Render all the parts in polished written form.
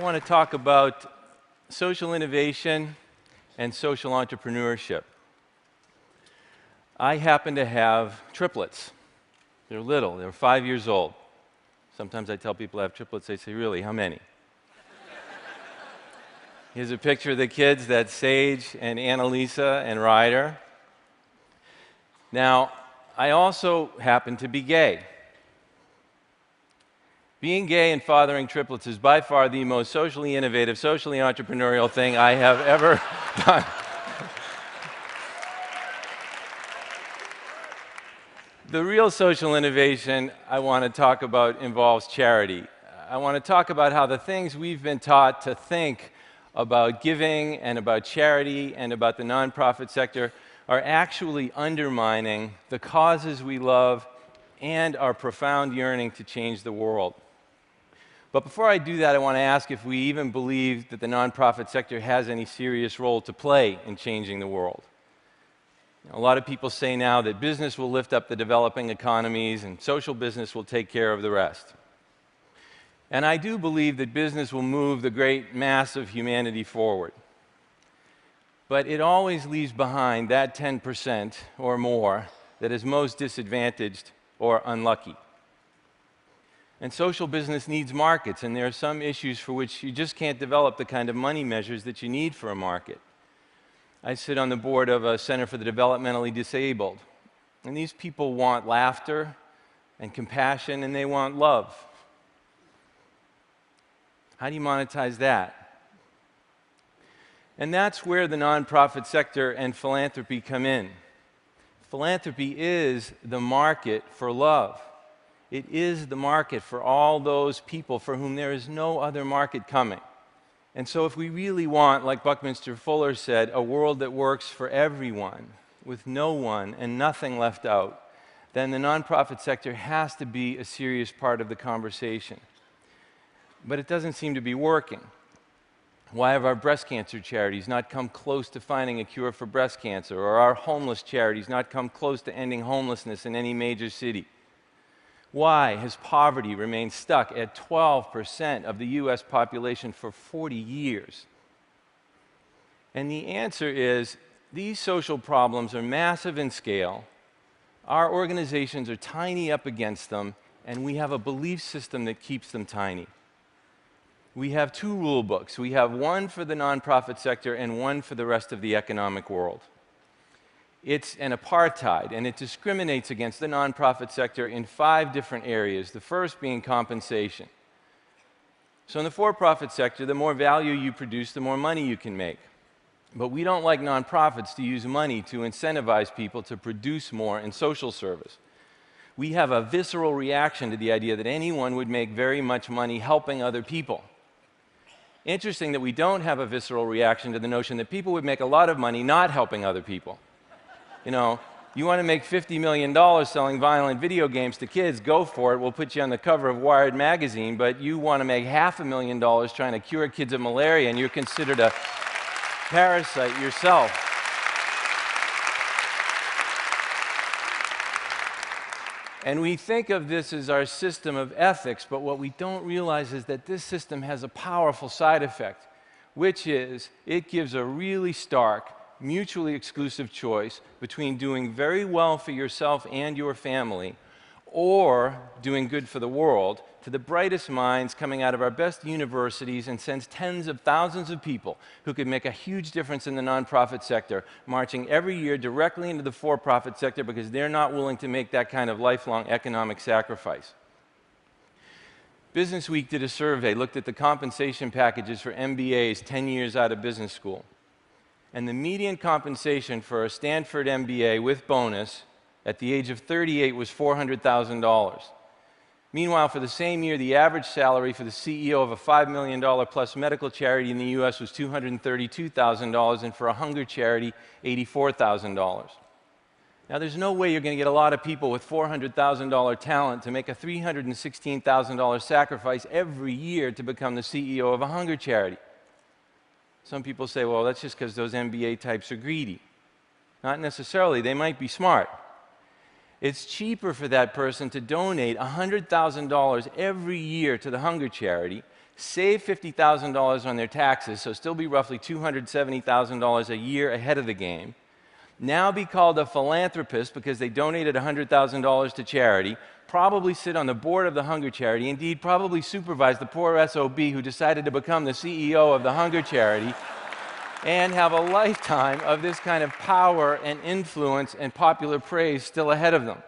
want to talk about social innovation and social entrepreneurship. I happen to have triplets. They're little, they're 5 years old. Sometimes I tell people I have triplets, they say, really, how many? Here's a picture of the kids, that's Sage and Annalisa and Ryder. Now, I also happen to be gay. Being gay and fathering triplets is by far the most socially innovative, socially entrepreneurial thing I have ever done. The real social innovation I want to talk about involves charity. I want to talk about how the things we've been taught to think about giving and about charity and about the nonprofit sector are actually undermining the causes we love and our profound yearning to change the world. But before I do that, I want to ask if we even believe that the nonprofit sector has any serious role to play in changing the world. A lot of people say now that business will lift up the developing economies and social business will take care of the rest. And I do believe that business will move the great mass of humanity forward. But it always leaves behind that 10% or more that is most disadvantaged or unlucky. And social business needs markets, and there are some issues for which you just can't develop the kind of money measures that you need for a market. I sit on the board of a Center for the Developmentally Disabled, and these people want laughter and compassion, and they want love. How do you monetize that? And that's where the nonprofit sector and philanthropy come in. Philanthropy is the market for love. It is the market for all those people for whom there is no other market coming. And so if we really want, like Buckminster Fuller said, a world that works for everyone, with no one and nothing left out, then the nonprofit sector has to be a serious part of the conversation. But it doesn't seem to be working. Why have our breast cancer charities not come close to finding a cure for breast cancer, or our homeless charities not come close to ending homelessness in any major city? Why has poverty remained stuck at 12% of the US population for 40 years? And the answer is, these social problems are massive in scale, our organizations are tiny up against them, and we have a belief system that keeps them tiny. We have two rule books. We have one for the nonprofit sector and one for the rest of the economic world. It's an apartheid, and it discriminates against the nonprofit sector in 5 different areas, the first being compensation. So in the for-profit sector, the more value you produce, the more money you can make. But we don't like nonprofits to use money to incentivize people to produce more in social service. We have a visceral reaction to the idea that anyone would make very much money helping other people. Interesting that we don't have a visceral reaction to the notion that people would make a lot of money not helping other people. You know, you want to make $50 million selling violent video games to kids, go for it. We'll put you on the cover of Wired magazine, but you want to make $500,000 trying to cure kids of malaria, and you're considered a parasite yourself. And we think of this as our system of ethics, but what we don't realize is that this system has a powerful side effect, which is it gives a really stark, mutually exclusive choice between doing very well for yourself and your family or doing good for the world to the brightest minds coming out of our best universities, and sends tens of thousands of people who could make a huge difference in the nonprofit sector marching every year directly into the for-profit sector because they're not willing to make that kind of lifelong economic sacrifice. Business Week did a survey, looked at the compensation packages for MBAs 10 years out of business school. And the median compensation for a Stanford MBA with bonus at the age of 38 was $400,000. Meanwhile, for the same year, the average salary for the CEO of a $5 million plus medical charity in the US was $232,000, and for a hunger charity, $84,000. Now, there's no way you're going to get a lot of people with $400,000 talent to make a $316,000 sacrifice every year to become the CEO of a hunger charity. Some people say, well, that's just because those MBA types are greedy. Not necessarily. They might be smart. It's cheaper for that person to donate $100,000 every year to the hunger charity, save $50,000 on their taxes, so still be roughly $270,000 a year ahead of the game, now be called a philanthropist because they donated $100,000 to charity, probably sit on the board of the hunger charity, indeed probably supervise the poor SOB who decided to become the CEO of the hunger charity, and have a lifetime of this kind of power and influence and popular praise still ahead of them.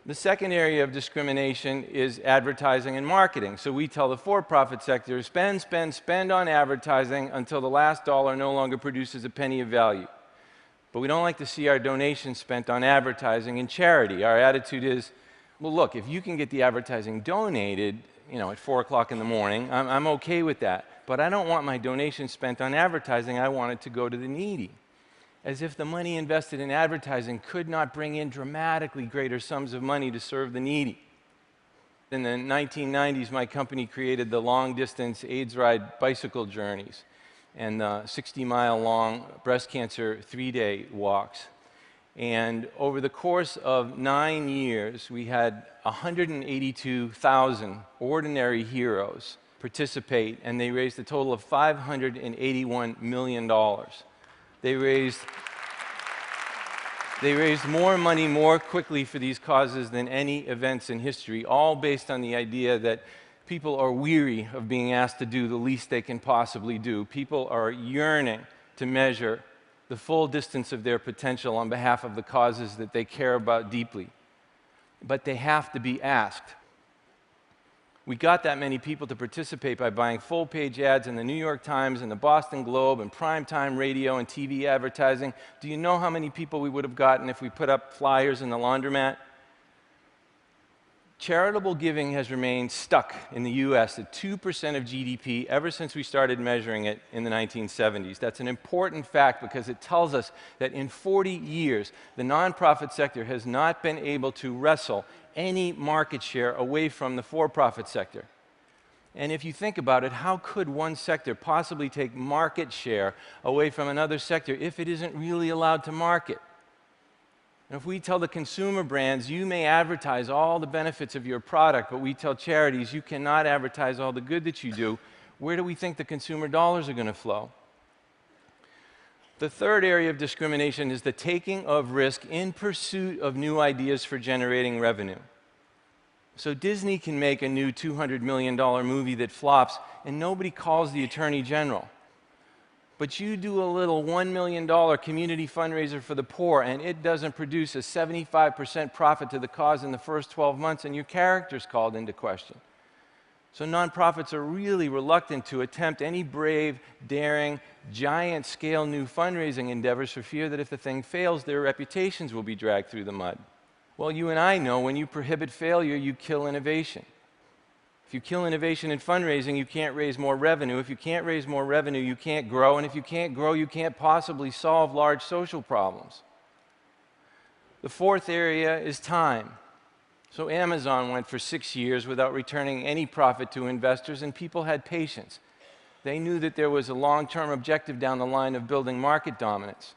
The second area of discrimination is advertising and marketing. So we tell the for-profit sector, spend, spend, spend on advertising until the last dollar no longer produces a penny of value. But we don't like to see our donations spent on advertising and charity. Our attitude is, well, look, if you can get the advertising donated, at 4 o'clock in the morning, I'm okay with that. But I don't want my donation spent on advertising. I want it to go to the needy. As if the money invested in advertising could not bring in dramatically greater sums of money to serve the needy. In the 1990s, my company created the long-distance AIDS ride bicycle journeys and 60-mile-long breast cancer 3-day walks. And over the course of 9 years, we had 182,000 ordinary heroes participate, and they raised a total of $581 million. They raised more money more quickly for these causes than any events in history, all based on the idea that people are weary of being asked to do the least they can possibly do. People are yearning to measure the full distance of their potential on behalf of the causes that they care about deeply. But they have to be asked. We got that many people to participate by buying full-page ads in the New York Times and the Boston Globe and primetime radio and TV advertising. Do you know how many people we would have gotten if we put up flyers in the laundromat? Charitable giving has remained stuck in the US at 2% of GDP ever since we started measuring it in the 1970s. That's an important fact because it tells us that in 40 years, the nonprofit sector has not been able to wrestle any market share away from the for-profit sector. And if you think about it, how could one sector possibly take market share away from another sector if it isn't really allowed to market? And if we tell the consumer brands, you may advertise all the benefits of your product, but we tell charities, you cannot advertise all the good that you do, where do we think the consumer dollars are going to flow? The third area of discrimination is the taking of risk in pursuit of new ideas for generating revenue. So Disney can make a new $200 million movie that flops, and nobody calls the Attorney General. But you do a little $1 million community fundraiser for the poor, and it doesn't produce a 75% profit to the cause in the first 12 months, and your character's called into question. So nonprofits are really reluctant to attempt any brave, daring, giant-scale new fundraising endeavors for fear that if the thing fails, their reputations will be dragged through the mud. Well, you and I know when you prohibit failure, you kill innovation. If you kill innovation in fundraising, you can't raise more revenue. If you can't raise more revenue, you can't grow. And if you can't grow, you can't possibly solve large social problems. The fourth area is time. So Amazon went for 6 years without returning any profit to investors, and people had patience. They knew that there was a long-term objective down the line of building market dominance.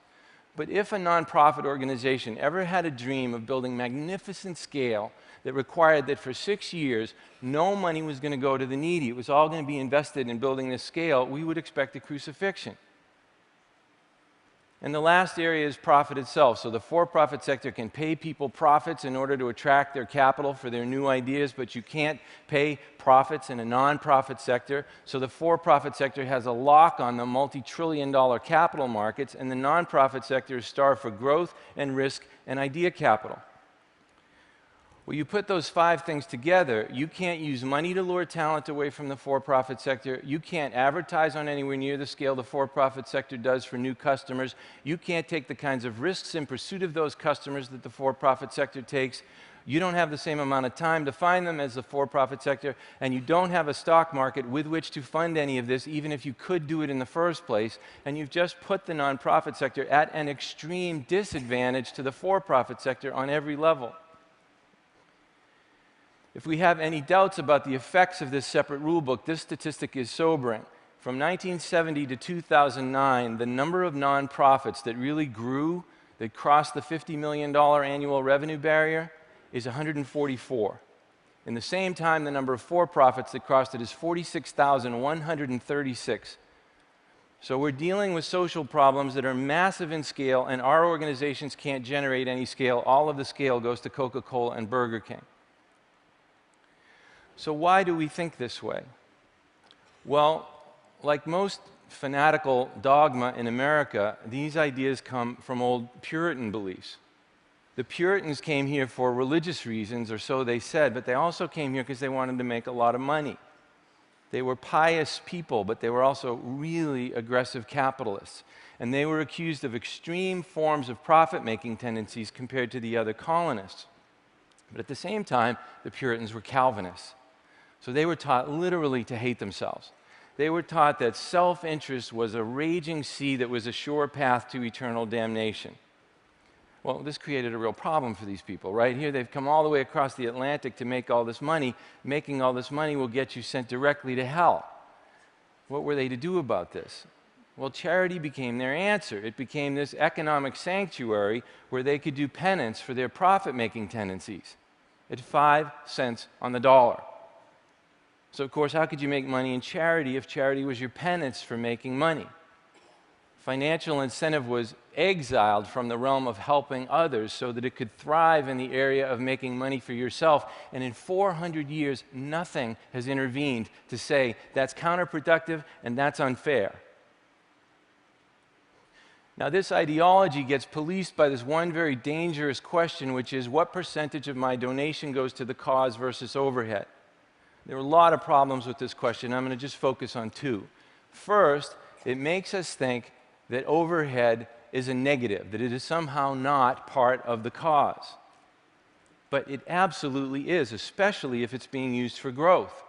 But if a nonprofit organization ever had a dream of building magnificent scale that required that for 6 years, no money was going to go to the needy, it was all going to be invested in building this scale, we would expect a crucifixion. And the last area is profit itself. So the for-profit sector can pay people profits in order to attract their capital for their new ideas, but you can't pay profits in a nonprofit sector. So the for-profit sector has a lock on the multi-trillion-dollar capital markets, and the nonprofit sector is starved for growth and risk and idea capital. Well, you put those 5 things together, you can't use money to lure talent away from the for-profit sector, you can't advertise on anywhere near the scale the for-profit sector does for new customers, you can't take the kinds of risks in pursuit of those customers that the for-profit sector takes, you don't have the same amount of time to find them as the for-profit sector, and you don't have a stock market with which to fund any of this, even if you could do it in the first place, and you've just put the nonprofit sector at an extreme disadvantage to the for-profit sector on every level. If we have any doubts about the effects of this separate rulebook, this statistic is sobering. From 1970 to 2009, the number of nonprofits that really grew that crossed the $50 million annual revenue barrier is 144. In the same time, the number of for-profits that crossed it is 46,136. So we're dealing with social problems that are massive in scale, and our organizations can't generate any scale. All of the scale goes to Coca-Cola and Burger King. So why do we think this way? Well, like most fanatical dogma in America, these ideas come from old Puritan beliefs. The Puritans came here for religious reasons, or so they said, but they also came here because they wanted to make a lot of money. They were pious people, but they were also really aggressive capitalists. And they were accused of extreme forms of profit-making tendencies compared to the other colonists. But at the same time, the Puritans were Calvinists. So they were taught literally to hate themselves. They were taught that self-interest was a raging sea that was a sure path to eternal damnation. Well, this created a real problem for these people. Right here, they've come all the way across the Atlantic to make all this money. Making all this money will get you sent directly to hell. What were they to do about this? Well, charity became their answer. It became this economic sanctuary where they could do penance for their profit-making tendencies at 5 cents on the dollar. So, of course, how could you make money in charity if charity was your penance for making money? Financial incentive was exiled from the realm of helping others so that it could thrive in the area of making money for yourself. And in 400 years, nothing has intervened to say that's counterproductive and that's unfair. Now, this ideology gets policed by this one very dangerous question, which is what percentage of my donation goes to the cause versus overhead? There are a lot of problems with this question. I'm going to just focus on two. First, it makes us think that overhead is a negative, that it is somehow not part of the cause. But it absolutely is, especially if it's being used for growth.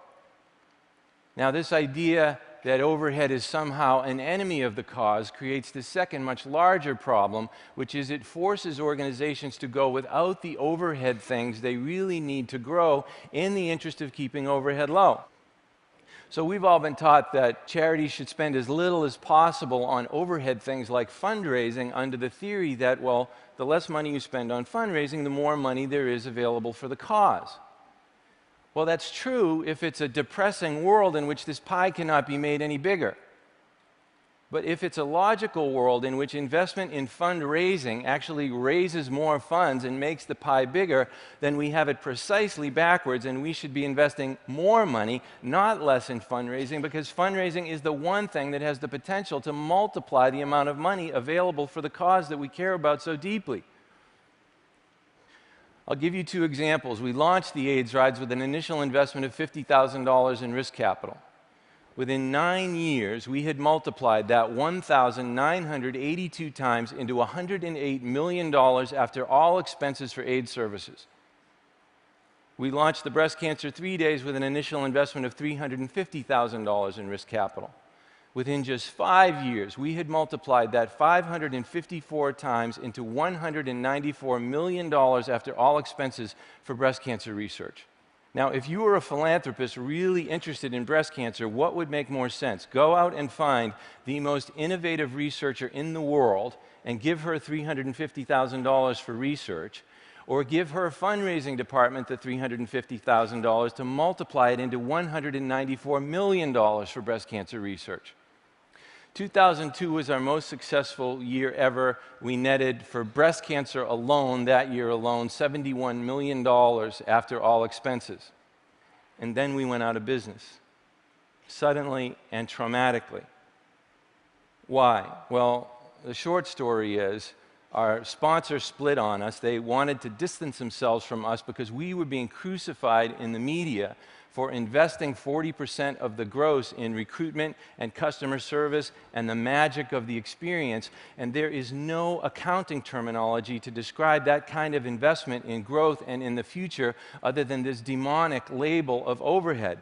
Now, this idea that overhead is somehow an enemy of the cause creates the second, much larger problem, which is it forces organizations to go without the overhead things they really need to grow in the interest of keeping overhead low. So we've all been taught that charities should spend as little as possible on overhead things like fundraising under the theory that, well, the less money you spend on fundraising, the more money there is available for the cause. Well, that's true if it's a depressing world in which this pie cannot be made any bigger. But if it's a logical world in which investment in fundraising actually raises more funds and makes the pie bigger, then we have it precisely backwards, and we should be investing more money, not less, in fundraising, because fundraising is the one thing that has the potential to multiply the amount of money available for the cause that we care about so deeply. I'll give you two examples. We launched the AIDS Rides with an initial investment of $50,000 in risk capital. Within 9 years, we had multiplied that 1,982 times into $108 million after all expenses for AIDS services. We launched the Breast Cancer 3 Days with an initial investment of $350,000 in risk capital. Within just 5 years, we had multiplied that 554 times into $194 million after all expenses for breast cancer research. Now, if you were a philanthropist really interested in breast cancer, what would make more sense? Go out and find the most innovative researcher in the world and give her $350,000 for research, or give her fundraising department the $350,000 to multiply it into $194 million for breast cancer research. 2002 was our most successful year ever. We netted for breast cancer alone, that year alone, $71 million after all expenses. And then we went out of business, suddenly and traumatically. Why? Well, the short story is our sponsor split on us. They wanted to distance themselves from us because we were being crucified in the media for investing 40% of the gross in recruitment and customer service and the magic of the experience. And there is no accounting terminology to describe that kind of investment in growth and in the future other than this demonic label of overhead.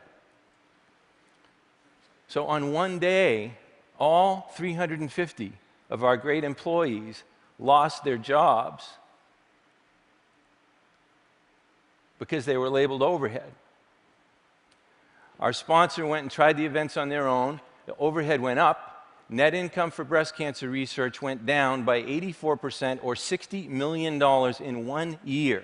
So on one day, all 350 of our great employees lost their jobs because they were labeled overhead. Our sponsor went and tried the events on their own. The overhead went up, net income for breast cancer research went down by 84% or $60 million in 1 year.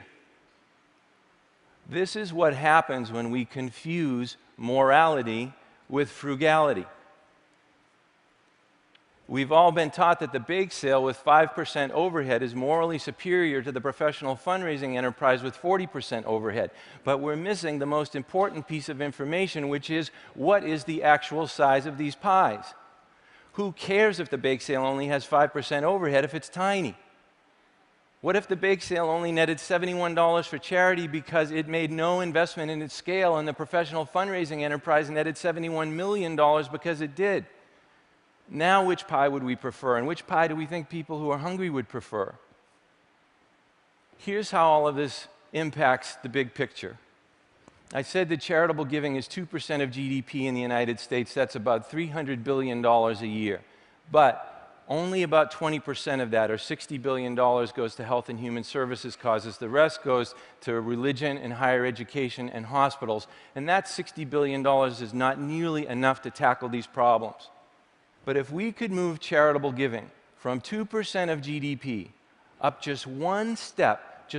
This is what happens when we confuse morality with frugality. We've all been taught that the bake sale with 5% overhead is morally superior to the professional fundraising enterprise with 40% overhead. But we're missing the most important piece of information, which is, what is the actual size of these pies? Who cares if the bake sale only has 5% overhead if it's tiny? What if the bake sale only netted $71 for charity because it made no investment in its scale, and the professional fundraising enterprise netted $71 million because it did? Now, which pie would we prefer, and which pie do we think people who are hungry would prefer? Here's how all of this impacts the big picture. I said that charitable giving is 2% of GDP in the United States. That's about $300 billion a year. But only about 20% of that, or $60 billion, goes to health and human services causes. The rest goes to religion and higher education and hospitals. And that $60 billion is not nearly enough to tackle these problems. But if we could move charitable giving from 2% of GDP up just one step to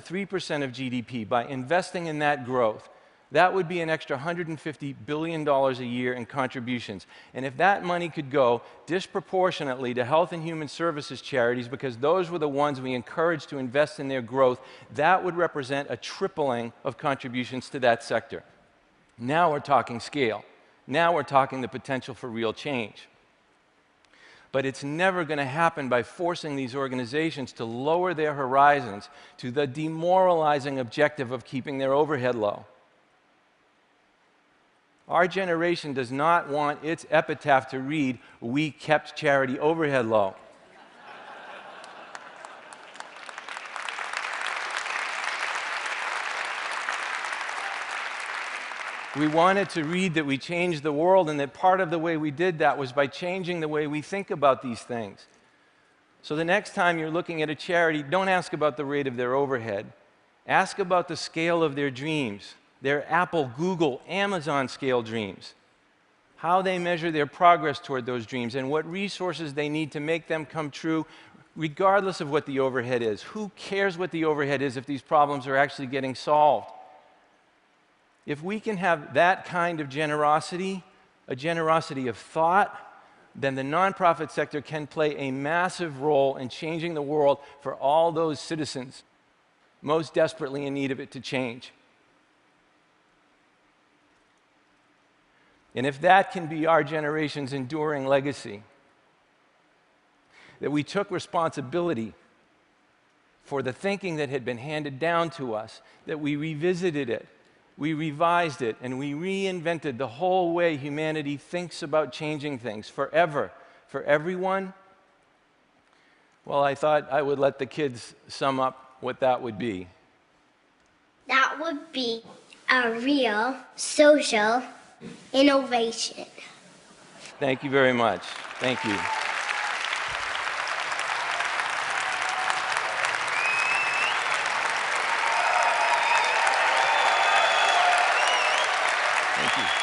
3% of GDP by investing in that growth, that would be an extra $150 billion a year in contributions. And if that money could go disproportionately to health and human services charities, because those were the ones we encouraged to invest in their growth, that would represent a tripling of contributions to that sector. Now we're talking scale. Now we're talking the potential for real change. But it's never going to happen by forcing these organizations to lower their horizons to the demoralizing objective of keeping their overhead low. Our generation does not want its epitaph to read, "We kept charity overhead low." We wanted to read that we changed the world, and that part of the way we did that was by changing the way we think about these things. So the next time you're looking at a charity, don't ask about the rate of their overhead. Ask about the scale of their dreams, their Apple, Google, Amazon scale dreams, how they measure their progress toward those dreams, and what resources they need to make them come true, regardless of what the overhead is. Who cares what the overhead is if these problems are actually getting solved? If we can have that kind of generosity, a generosity of thought, then the nonprofit sector can play a massive role in changing the world for all those citizens most desperately in need of it to change. And if that can be our generation's enduring legacy, that we took responsibility for the thinking that had been handed down to us, that we revisited it, we revised it, and we reinvented the whole way humanity thinks about changing things forever, for everyone, well, I thought I would let the kids sum up what that would be. That would be a real social innovation. Thank you very much. Thank you. Thank you.